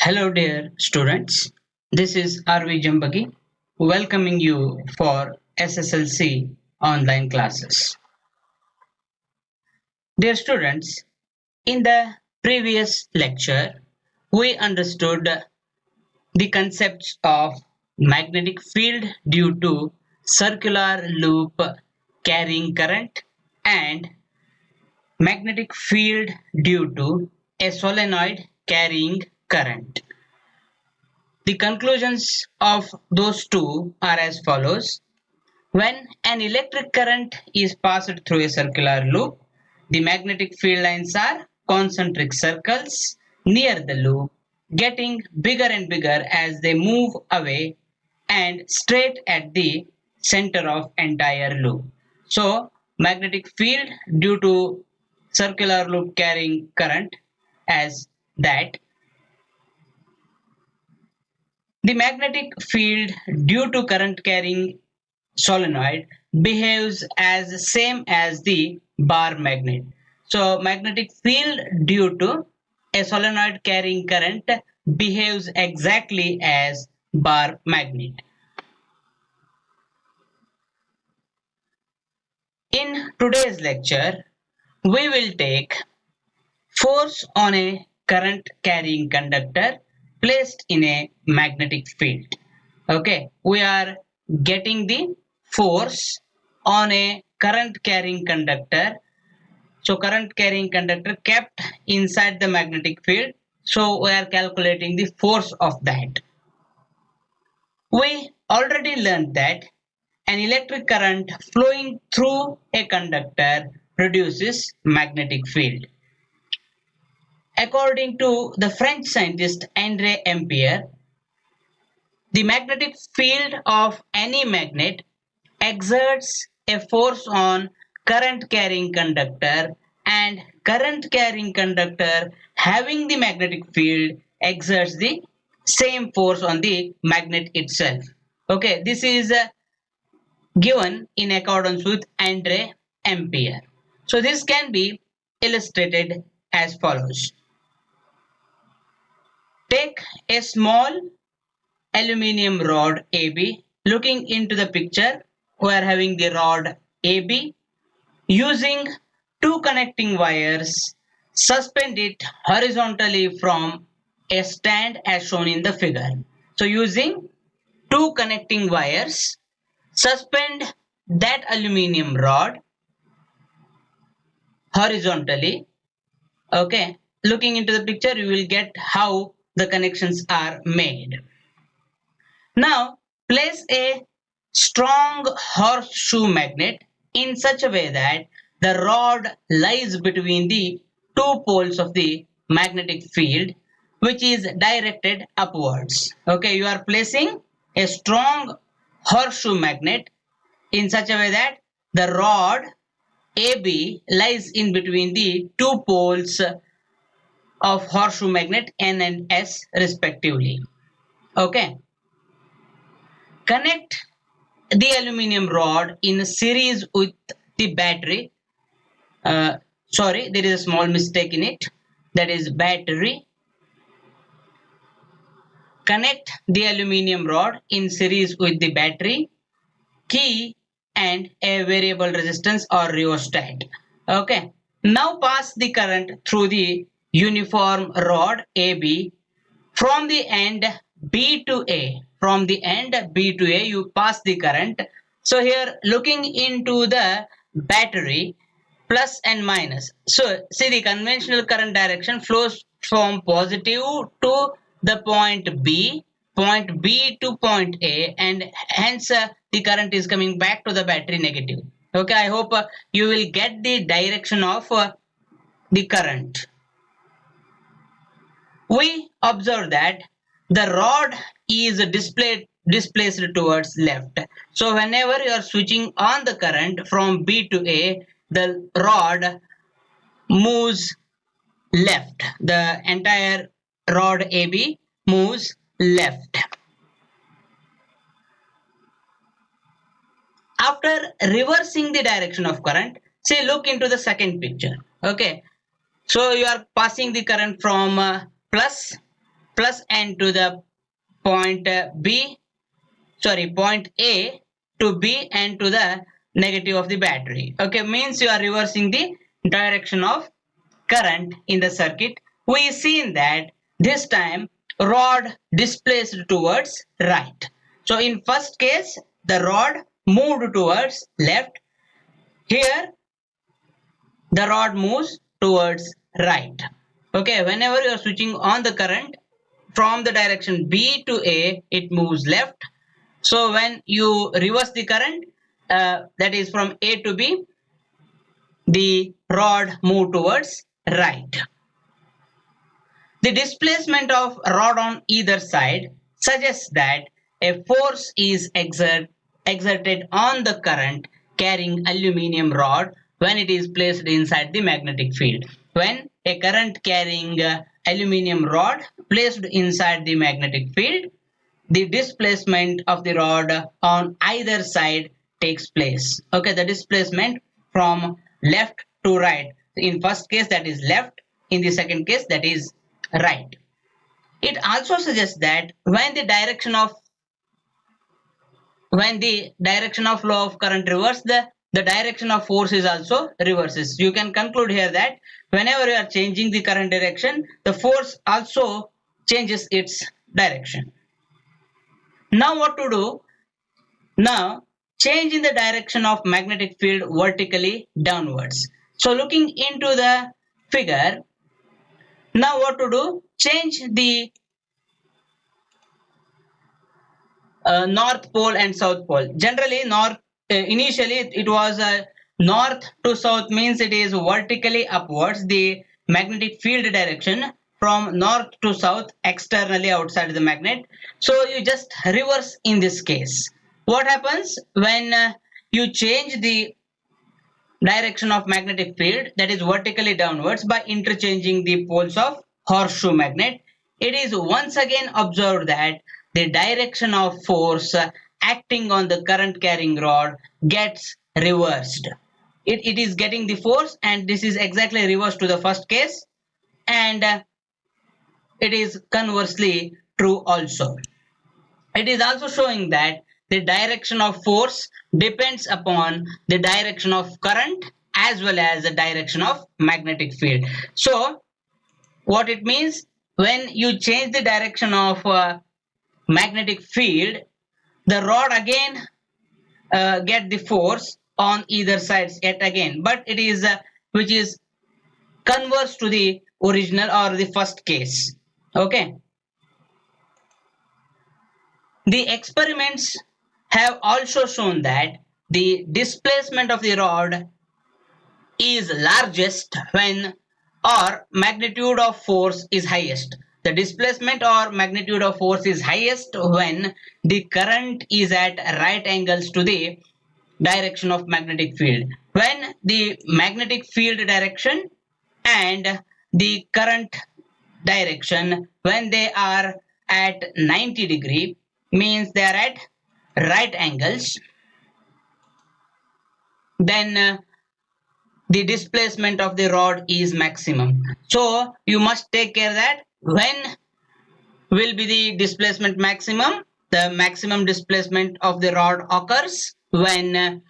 Hello, dear students. This is RV Jambagi welcoming you for SSLC online classes. Dear students, in the previous lecture, we understood the concepts of magnetic field due to circular loop carrying current and magnetic field due to a solenoid carrying current. The conclusions of those two are as follows. When an electric current is passed through a circular loop, the magnetic field lines are concentric circles near the loop, getting bigger and bigger as they move away and straight at the center of entire loop. So, magnetic field due to circular loop carrying current as that. The magnetic field due to current carrying solenoid behaves as same as the bar magnet. So magnetic field due to a solenoid carrying current behaves exactly as bar magnet. In today's lecture, we will take force on a current carrying conductor placed in a magnetic field. Okay, we are getting the force on a current carrying conductor. So current carrying conductor kept inside the magnetic field. So we are calculating the force of that. We already learned that an electric current flowing through a conductor produces magnetic field. According to the French scientist André Ampère, the magnetic field of any magnet exerts a force on current carrying conductor, and current carrying conductor having the magnetic field exerts the same force on the magnet itself. Okay, this is given in accordance with André Ampère. So this can be illustrated as follows. Take a small aluminium rod AB. Looking into the picture, we are having the rod AB. Using two connecting wires, suspend it horizontally from a stand as shown in the figure. So using two connecting wires, suspend that aluminium rod horizontally. Okay, looking into the picture, you will get how the connections are made. Now, place a strong horseshoe magnet in such a way that the rod lies between the two poles of the magnetic field, which is directed upwards. Okay, you are placing a strong horseshoe magnet in such a way that the rod AB lies in between the two poles of horseshoe magnet N and S respectively. Okay. Connect the aluminium rod in series with the battery. Sorry, there is a small mistake in it. That is battery. Connect the aluminium rod in series with the battery, key, and a variable resistance or rheostat. Okay. Now pass the current through the uniform rod AB from the end B to A. From the end B to A, you pass the current. So here, looking into the battery, plus and minus. So see, the conventional current direction flows from positive to the point B to point A, and hence the current is coming back to the battery negative. Okay, I hope you will get the direction of the current. We observe that the rod is displaced towards left. So whenever you are switching on the current from B to A, the rod moves left. The entire rod AB moves left. After reversing the direction of current, say look into the second picture. Okay, so you are passing the current from plus plus n to the point point A to B and to the negative of the battery. Okay, means you are reversing the direction of current in the circuit. We seen that this time rod displaced towards right. So in first case the rod moved towards left. Here the rod moves towards right. Okay, whenever you are switching on the current from the direction B to A, it moves left. So when you reverse the current, that is from A to B, the rod move towards right. The displacement of rod on either side suggests that a force is exerted on the current carrying aluminium rod when it is placed inside the magnetic field. When a current carrying aluminium rod placed inside the magnetic field, the displacement of the rod on either side takes place. Okay, the displacement from left to right. In first case that is left, in the second case that is right. It also suggests that when the direction of flow of current reverses, the direction of force is also reverses. You can conclude here that whenever you are changing the current direction, the force also changes its direction. Now what to do? Now change in the direction of magnetic field vertically downwards. So looking into the figure, now what to do? Change the north pole and south pole. Generally initially it was north to south, means it is vertically upwards, the magnetic field direction from north to south externally outside the magnet. So you just reverse in this case. What happens when you change the direction of magnetic field, that is vertically downwards, by interchanging the poles of horseshoe magnet? It is once again observed that the direction of force acting on the current carrying rod gets reversed. It is getting the force, and this is exactly reversed to the first case, and it is conversely true also. It is also showing that the direction of force depends upon the direction of current as well as the direction of magnetic field. So what it means, when you change the direction of magnetic field, the rod again get the force on either sides yet again, but it is which is converse to the original or the first case. Okay. The experiments have also shown that the displacement of the rod is largest when or magnitude of force is highest. The displacement or magnitude of force is highest when the current is at right angles to the direction of magnetic field. When the magnetic field direction and the current direction, when they are at 90 degree, means they are at right angles, then the displacement of the rod is maximum. So you must take care that when will be the displacement maximum. The maximum displacement of the rod occurs when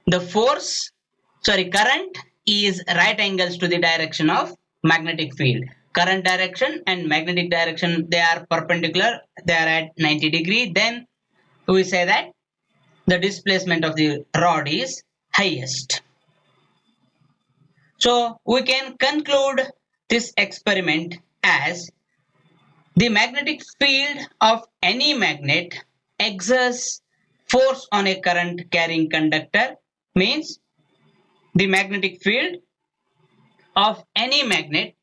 the current is right angles to the direction of magnetic field. Current direction and magnetic direction, they are perpendicular, they are at 90 degree, then we say that the displacement of the rod is highest. So we can conclude this experiment as the magnetic field of any magnet exerts force on a current carrying conductor, means the magnetic field of any magnet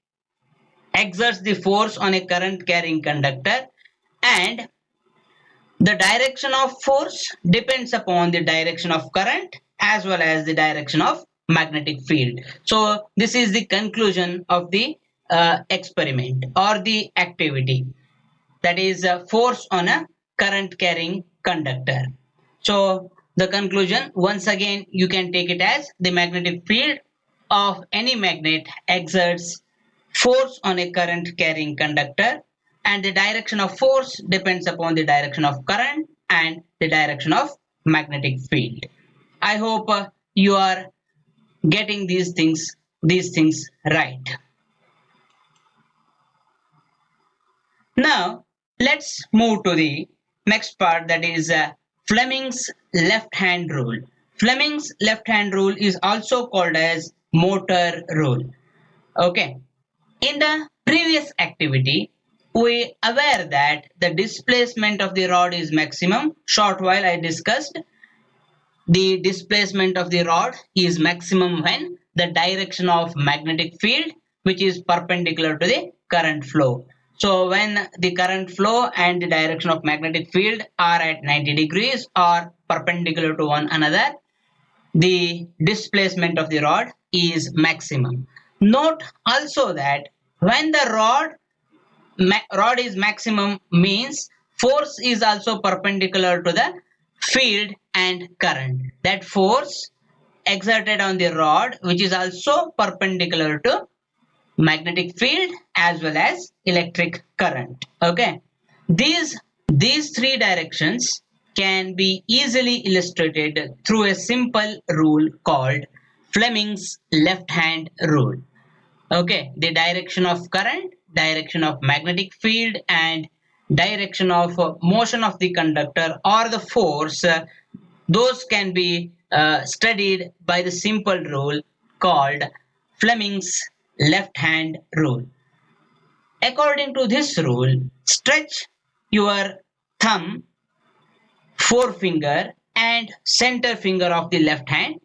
exerts the force on a current carrying conductor, and the direction of force depends upon the direction of current as well as the direction of magnetic field. So this is the conclusion of the experiment or the activity, that is force on a current carrying conductor. So the conclusion, once again you can take it as the magnetic field of any magnet exerts force on a current carrying conductor and the direction of force depends upon the direction of current and the direction of magnetic field. I hope you are getting these things right. Now let's move to the next part, that is Fleming's left hand rule. Fleming's left hand rule is also called as motor rule. Okay. In the previous activity, we aware that the displacement of the rod is maximum. Short while I discussed the displacement of the rod is maximum when the direction of magnetic field, which is perpendicular to the current flow. So when the current flow and the direction of magnetic field are at 90 degrees or perpendicular to one another, the displacement of the rod is maximum. Note also that when the rod is maximum means force is also perpendicular to the field and current. That force exerted on the rod, which is also perpendicular to magnetic field as well as electric current. Okay, these three directions can be easily illustrated through a simple rule called Fleming's left hand rule. Okay, the direction of current, direction of magnetic field, and direction of motion of the conductor or the force, those can be studied by the simple rule called Fleming's left hand rule. According to this rule, stretch your thumb, forefinger, and center finger of the left hand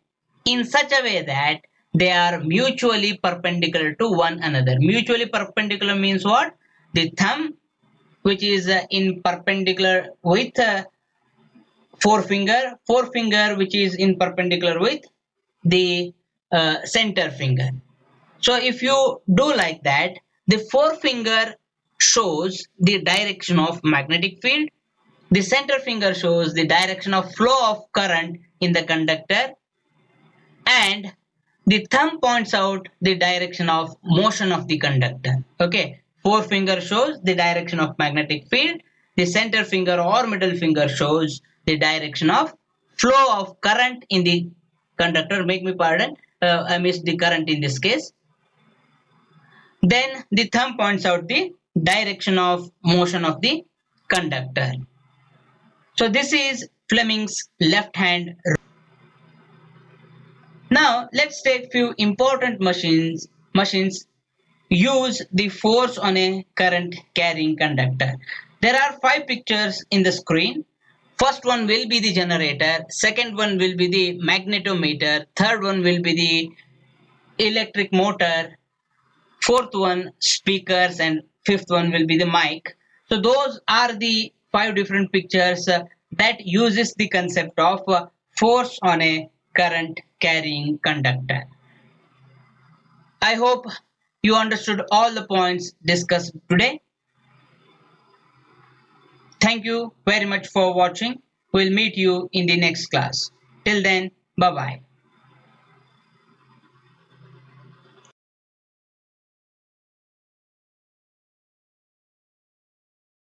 in such a way that they are mutually perpendicular to one another. Mutually perpendicular means what? The thumb, which is in perpendicular with forefinger which is in perpendicular with the center finger. So if you do like that, the forefinger shows the direction of magnetic field, the center finger shows the direction of flow of current in the conductor, and the thumb points out the direction of motion of the conductor. Okay, forefinger shows the direction of magnetic field, the center finger or middle finger shows the direction of flow of current in the conductor. Make me pardon, I missed the current in this case. Then the thumb points out the direction of motion of the conductor. So this is Fleming's left hand rule. Now let's take few important machines use the force on a current carrying conductor. There are 5 pictures in the screen. First one will be the generator, second one will be the magnetometer, third one will be the electric motor, fourth one speakers, and fifth one will be the mic. So those are the 5 different pictures that uses the concept of force on a current carrying conductor. I hope you understood all the points discussed today. Thank you very much for watching. We'll meet you in the next class. Till then, bye bye.